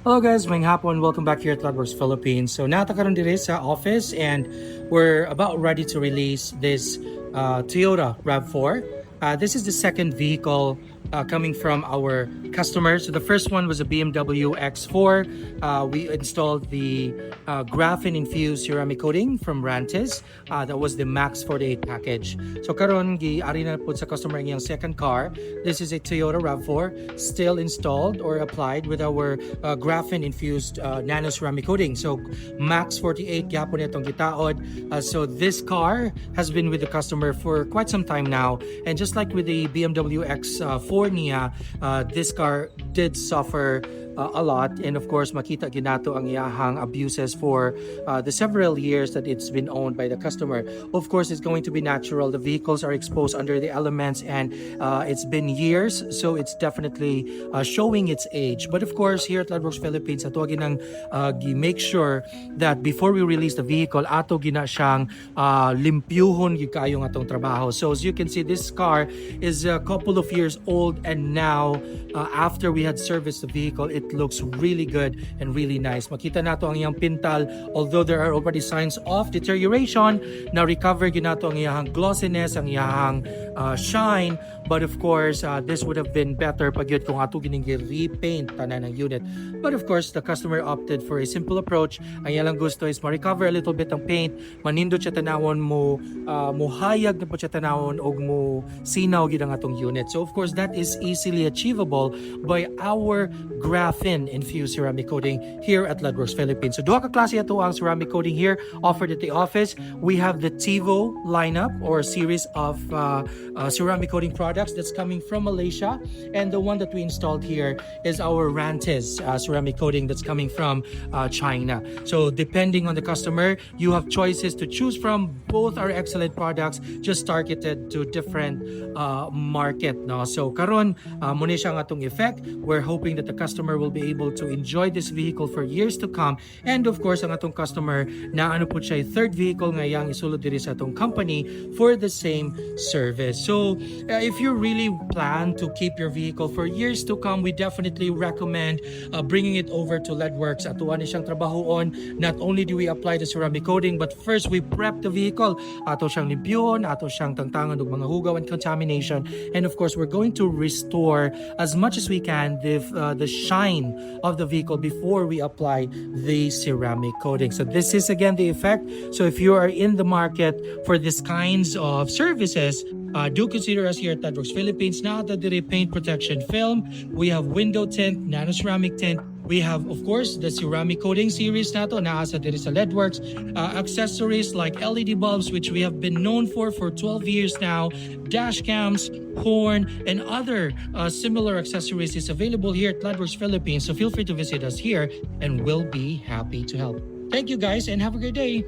Hello guys, may hapon. Welcome back here at LEDWORKS Philippines. So natakaroon dire sa office and we're about ready to release this Toyota RAV4. This is the second vehicle coming from our customer. So the first one was a BMW X4. We installed the graphene infused ceramic coating from Rantiz. That was the Max 48 package. So karon gi-ari na po sa customer ang second car. This is a Toyota RAV4 still installed or applied with our graphene infused nano ceramic coating. So Max 48 gyapon itong gitaod. So this car has been with the customer for quite some time now, and just like with the BMW X4 niya, this car did suffer a lot, and of course makita ginato ang iyahang abuses for the several years that it's been owned by the customer. Of course, it's going to be natural. The vehicles are exposed under the elements, and it's been years, so it's definitely showing its age. But of course, here at LEDWORKS Philippines, ato ginang make sure that before we release the vehicle, ato gina siyang limpyuhon gyud kaayo nga atong trabaho. So as you can see, this car is a couple of years old, and now after we had serviced the vehicle, it looks really good and really nice. Makita nato ang iyang pintal, although there are already signs of deterioration, na recover gyud nato ang iyang glossiness, ang iyang shine. But of course, this would have been better pag yun kung ato gining repaint tanan ng unit. But of course, the customer opted for a simple approach. Ang ilang gusto is ma-recover a little bit ang paint, manindot siya tanawon mo, muhayag na po siya tanawon og mo sinaw gyud ang atong unit. So of course, that is easily achievable by our graphene infused ceramic coating here at LEDWORKS Philippines. So duha ka klase ato ang ceramic coating here offered at the office. We have the TIVO lineup or series of ceramic coating products that's coming from Malaysia, and the one that we installed here is our Rantiz ceramic coating that's coming from China. So depending on the customer, you have choices to choose from. Both are excellent products, just targeted to different market. No? So karon muna siya ang atong effect. We're hoping that the customer will be able to enjoy this vehicle for years to come, and of course ang atong customer na ano po siya third vehicle nga yang isulod diri sa atong company for the same service. So if you really plan to keep your vehicle for years to come, we definitely recommend bringing it over to LEDWORKS. Atuan ni siyang trabahoon. Not only do we apply the ceramic coating, but first we prep the vehicle. Ato siyang limpyon, ato siyang tangtangan og mga hugaw and contamination, and of course we're going to restore as much as we can the shine of the vehicle before we apply the ceramic coating. So this is again the effect. So if you are in the market for these kinds of services, do consider us here at LEDWORKS Philippines. Now that the paint protection film, we have window tint, nano ceramic tint. We have, of course, the ceramic coating series nato na asa diri sa LEDWORKS. Accessories like LED bulbs, which we have been known for 12 years now. Dash cams, horn, and other similar accessories is available here at LEDWORKS Philippines. So feel free to visit us here, and we'll be happy to help. Thank you guys, and have a great day.